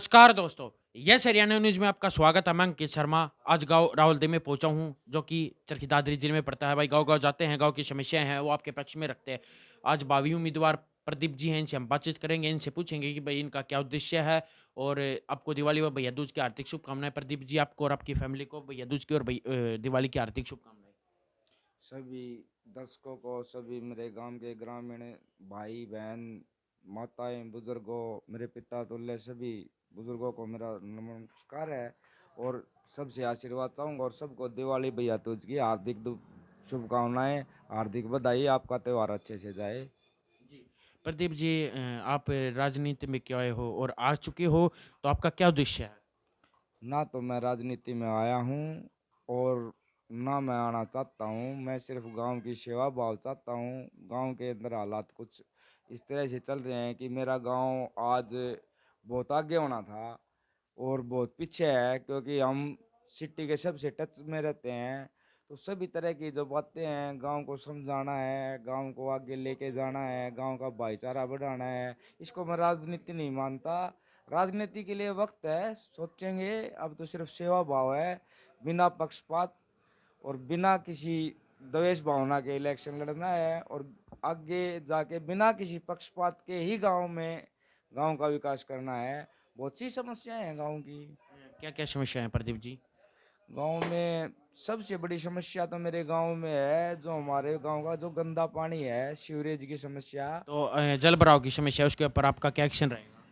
नमस्कार दोस्तों, yes Haryana news में आपका स्वागत है। मैं अंकित शर्मा। आज गाँव रावलदेव में पहुँचा हूँ, जो कि चरखी दादरी जिले में पड़ता है। भाई गाँव-गाँव जाते हैं, गाँव की समस्याएँ हैं, वो आपके पक्ष में रखते हैं। आज भावी उम्मीदवार प्रदीप जी हैं, इनसे हम बातचीत करेंगे, इनसे पूछेंगे कि भाई इनका क्या उद्देश्य है और आपको दिवाली व भैया दूज की हार्दिक शुभकामनाएँ। प्रदीप जी, आपको और आपकी फैमिली को भैया दूज की और दिवाली की हार्दिक शुभकामनाएँ। सभी दर्शकों को, सभी मेरे गांव के ग्रामीण भाई बहन, माताएं, बुजुर्गों, मेरे पिता तुल्य सभी बुजुर्गों को मेरा नमस्कार है। और सबसे आशीर्वाद चाहूँगा और सबको दिवाली भैया दूज की हार्दिक शुभकामनाएं, हार्दिक बधाई। आपका त्यौहार अच्छे से जाए। जी। प्रदीप जी, आप राजनीति में क्यों आए हो और आ चुके हो, तो आपका क्या उद्देश्य है? ना तो मैं राजनीति में आया हूँ और ना मैं आना चाहता हूँ। मैं सिर्फ गांव की सेवा भाव चाहता हूँ। गांव के अंदर हालात कुछ इस तरह से चल रहे हैं कि मेरा गांव आज बहुत आगे होना था और बहुत पीछे है, क्योंकि हम सिटी के सबसे टच में रहते हैं। तो सभी तरह की जो बातें हैं, गांव को समझाना है, गांव को आगे लेके जाना है, गांव का भाईचारा बढ़ाना है। इसको मैं राजनीति नहीं मानता। राजनीति के लिए वक्त है, सोचेंगे। अब तो सिर्फ सेवा भाव है, बिना पक्षपात और बिना किसी द्वेष भावना के इलेक्शन लड़ना है और आगे जाके बिना किसी पक्षपात के ही गांव का विकास करना है। बहुत सी समस्याएं हैं गांव की। क्या-क्या समस्या है प्रदीप जी? गांव में सबसे बड़ी समस्या तो मेरे गांव में है, जो हमारे गांव का जो गंदा पानी है, सीवरेज की समस्या। तो जल भराव की समस्या है, उसके ऊपर आपका क्या एक्शन रहेगा?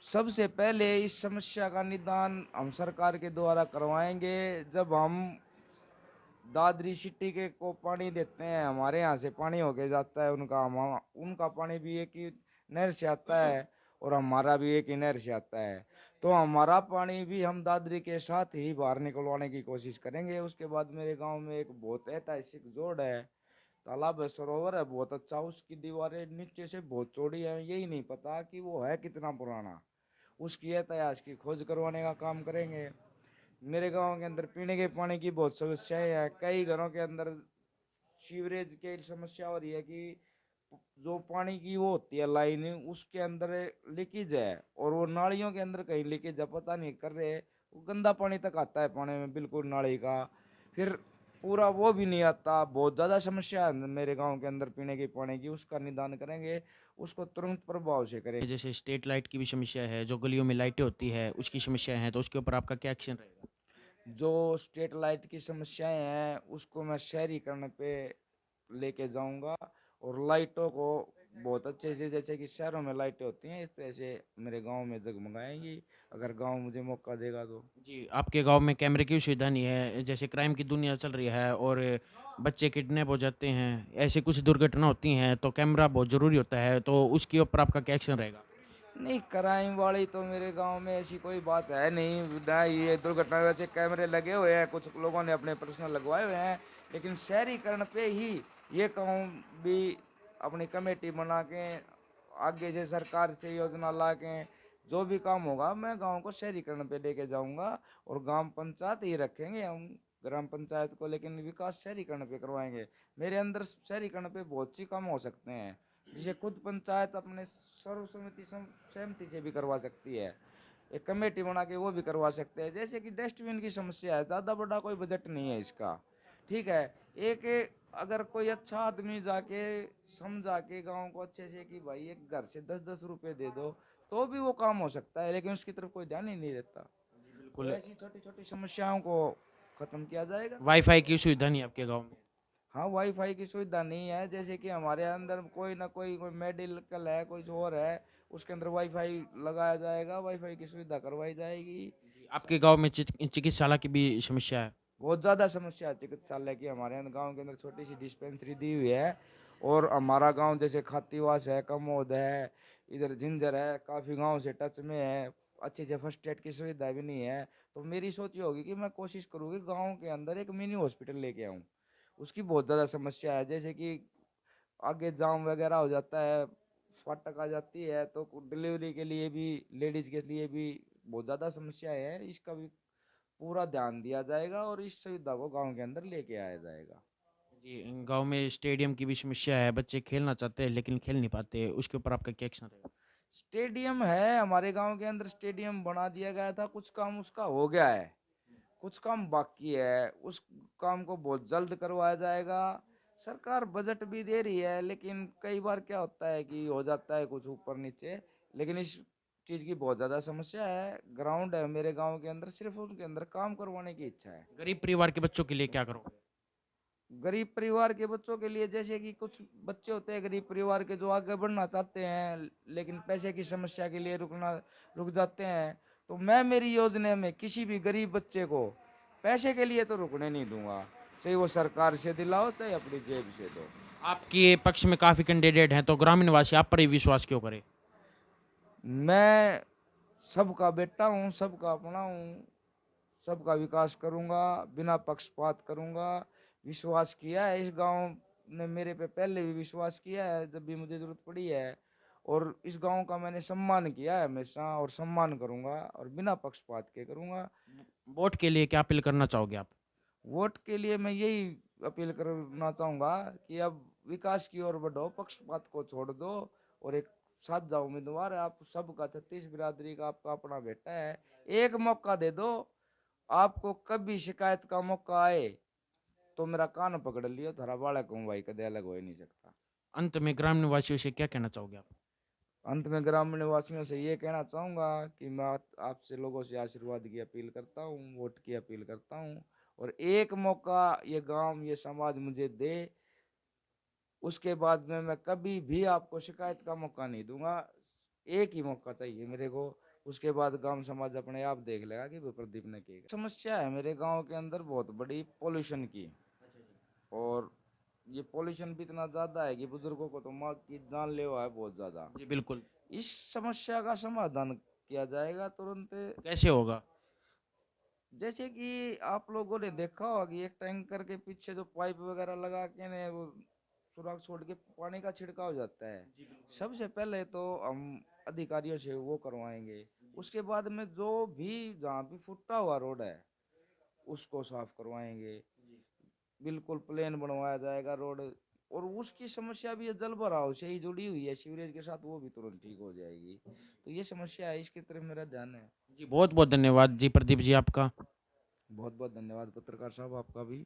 सबसे पहले इस समस्या का निदान हम सरकार के द्वारा करवाएंगे। जब हम दादरी सिटी के को पानी देते हैं, हमारे यहाँ से पानी होके जाता है उनका, हम उनका पानी भी एक ही नहर से आता है और हमारा भी एक ही नहर से आता है। तो हमारा पानी भी हम दादरी के साथ ही बाहर निकलवाने की कोशिश करेंगे। उसके बाद मेरे गांव में एक बहुत ऐतिहासिक जोड़ है, तालाब है, सरोवर है बहुत अच्छा। उसकी दीवारें नीचे से बहुत चौड़ी है, यही नहीं पता कि वो है कितना पुराना। उसकी इतिहास की खोज करवाने का काम करेंगे। मेरे गांव के अंदर पीने के पानी की बहुत समस्याएं हैं। कई घरों के अंदर सीवरेज की समस्या हो रही है कि जो पानी की वो होती है लाइन, उसके अंदर लीकेज है और वो नालियों के अंदर कहीं लीकेज है, पता नहीं कर रहे। वो गंदा पानी तक आता है पानी में, बिल्कुल नाली का। फिर पूरा वो भी नहीं आता। बहुत ज़्यादा समस्या है मेरे गांव के अंदर पीने के पानी की। उसका निदान करेंगे, उसको तुरंत प्रभाव से करेंगे। जैसे स्ट्रीट लाइट की भी समस्या है, जो गलियों में लाइटें होती है, उसकी समस्या है, तो उसके ऊपर आपका क्या एक्शन रहेगा? जो स्ट्रीट लाइट की समस्याएं हैं, उसको मैं शहरीकरण पे लेके जाऊंगा और लाइटों को बहुत अच्छे से, जैसे कि शहरों में लाइटें होती हैं, इस तरह से मेरे गांव में जगमगाएंगी, अगर गांव मुझे मौका देगा तो। जी, आपके गाँव में कैमरे की भी सुविधा नहीं है, जैसे क्राइम की दुनिया चल रही है और बच्चे किडनैप हो जाते हैं, ऐसी कुछ दुर्घटना होती हैं, तो कैमरा बहुत ज़रूरी होता है, तो उसके ऊपर आपका क्या एक्शन रहेगा? नहीं, क्राइम वाली तो मेरे गांव में ऐसी कोई बात है नहीं ना। ये दुर्घटना, वैसे कैमरे लगे हुए हैं, कुछ लोगों ने अपने पर्सनल लगवाए हुए हैं, लेकिन शहरीकरण पे ही ये काम भी अपनी कमेटी बना के आगे से सरकार से योजना ला के जो भी काम होगा, मैं गांव को शहरीकरण पे लेके जाऊंगा और ग्राम पंचायत ही रखेंगे हम ग्राम पंचायत को, लेकिन विकास शहरीकरण पे करवाएंगे। मेरे अंदर शहरीकरण पे बहुत सी काम हो सकते हैं, जिसे खुद पंचायत अपने सर्वसम्मति सहमति से भी करवा सकती है। एक कमेटी बना के वो भी करवा सकते हैं। जैसे कि डस्टबिन की समस्या है, ज़्यादा बड़ा कोई बजट नहीं है इसका, ठीक है। एक अगर कोई अच्छा आदमी जाके समझा के गांव को अच्छे से कि भाई एक घर से 10-10 रुपए दे दो, तो भी वो काम हो सकता है, लेकिन उसकी तरफ कोई ध्यान ही नहीं देता। तो बिल्कुल। ऐसी छोटी छोटी समस्याओं को खत्म किया जाएगा। वाई-फाई की सुविधा नहीं है आपके गाँव में। हाँ, वाईफाई की सुविधा नहीं है। जैसे कि हमारे अंदर कोई ना कोई मेडिकल है, कोई और है, उसके अंदर वाईफाई लगाया जाएगा, वाईफाई की सुविधा करवाई जाएगी। जी, आपके गाँव में चिकित्सालय की भी समस्या है। बहुत ज़्यादा समस्या है चिकित्सालय की। हमारे गांव के अंदर छोटी सी डिस्पेंसरी दी हुई है और हमारा गांव जैसे खातीवास है, कमोद है, इधर जिंजर है, काफ़ी गांव से टच में है। अच्छी से फर्स्ट एड की सुविधा भी नहीं है। तो मेरी सोच ये होगी कि मैं कोशिश करूँगी गांव के अंदर एक मिनी हॉस्पिटल लेके आऊँ। उसकी बहुत ज़्यादा समस्या है, जैसे कि आगे जाम वगैरह हो जाता है, फाटक आ जाती है, तो डिलीवरी के लिए भी, लेडीज के लिए भी बहुत ज़्यादा समस्या है। इसका भी पूरा ध्यान दिया जाएगा और इस सुविधा को गांव के अंदर लेके आया जाएगा। जी, गाँव में स्टेडियम की भी समस्या है, बच्चे खेलना चाहते हैं लेकिन खेल नहीं पाते, उसके ऊपर आपका क्या एक्शन रहेगा? स्टेडियम है हमारे गांव के अंदर, स्टेडियम बना दिया गया था, कुछ काम उसका हो गया है, कुछ काम बाकी है, उस काम को बहुत जल्द करवाया जाएगा। सरकार बजट भी दे रही है, लेकिन कई बार क्या होता है कि हो जाता है कुछ ऊपर नीचे। लेकिन इस चीज की बहुत ज्यादा समस्या है। ग्राउंड है मेरे गांव के अंदर, सिर्फ उनके अंदर काम करवाने की इच्छा है। गरीब परिवार के बच्चों के लिए क्या करोगे? गरीब परिवार के बच्चों के लिए, जैसे कि कुछ बच्चे होते हैं गरीब परिवार के जो आगे बढ़ना चाहते हैं लेकिन पैसे की समस्या के लिए रुक जाते हैं, तो मैं मेरी योजना में किसी भी गरीब बच्चे को पैसे के लिए तो रुकने नहीं दूंगा। चाहे वो सरकार से दिलाओ, चाहे अपनी जेब से दो। आपके पक्ष में काफ़ी कैंडिडेट हैं, तो ग्रामीण वासी आप पर ही विश्वास क्यों करें? मैं सबका बेटा हूँ, सबका अपना हूँ, सबका विकास करूंगा, बिना पक्षपात करूंगा। विश्वास किया है इस गांव ने मेरे पे, पहले भी विश्वास किया है जब भी मुझे जरूरत पड़ी है, और इस गांव का मैंने सम्मान किया है हमेशा, और सम्मान करूंगा, और बिना पक्षपात के करूंगा। वोट के लिए क्या अपील करना चाहोगे आप? वोट के लिए मैं यही अपील करना चाहूंगा कि अब विकास की ओर बढ़ो, पक्षपात को छोड़ दो, और एक साथ जाओ उम्मीदवार। आप सबका, 36 बिरादरी का आपका अपना बेटा है, एक मौका दे दो। आपको कभी शिकायत का मौका आए तो मेरा कान पकड़ लियो, थारा बालक हूँ भाई, कदे अलग हो ही नहीं सकता। अंत में ग्रामीण वासियों से क्या कहना चाहोगे आप? अंत में ग्रामीण वासियों से ये कहना चाहूंगा कि मैं आपसे लोगों से आशीर्वाद की अपील करता हूँ, वोट की अपील करता हूँ, और एक मौका ये गांव, ये समाज मुझे दे, उसके बाद में मैं कभी भी आपको शिकायत का मौका नहीं दूंगा। एक ही मौका चाहिए मेरे को, उसके बाद गांव समाज अपने आप देख लेगा कि वो प्रदीप ने किया। समस्या है मेरे गांव के अंदर बहुत बड़ी, पोल्यूशन की। और ये पोल्यूशन भी इतना ज्यादा है कि बुजुर्गों को तो माँ की जानलेवा है बहुत ज्यादा। जी बिल्कुल। इस समस्या का समाधान किया जाएगा तुरंत। कैसे होगा? जैसे कि आप लोगों ने देखा होगा कि एक टैंकर के पीछे जो पाइप वगैरह लगा के ने वो सुराख छोड़ के पानी का छिड़काव हो जाता है। सबसे पहले तो हम अधिकारियों से वो करवाएंगे, उसके बाद में जो भी जहाँ भी फुटा हुआ रोड है उसको साफ करवाएंगे, बिल्कुल प्लेन बनवाया जाएगा रोड। और उसकी समस्या भी है, जल भराव से ही जुड़ी हुई है सीवरेज के साथ, वो भी तुरंत ठीक हो जाएगी। तो ये समस्या है, इसकी तरफ मेरा ध्यान है। जी बहुत बहुत धन्यवाद जी प्रदीप जी आपका। बहुत बहुत धन्यवाद पत्रकार साहब आपका भी।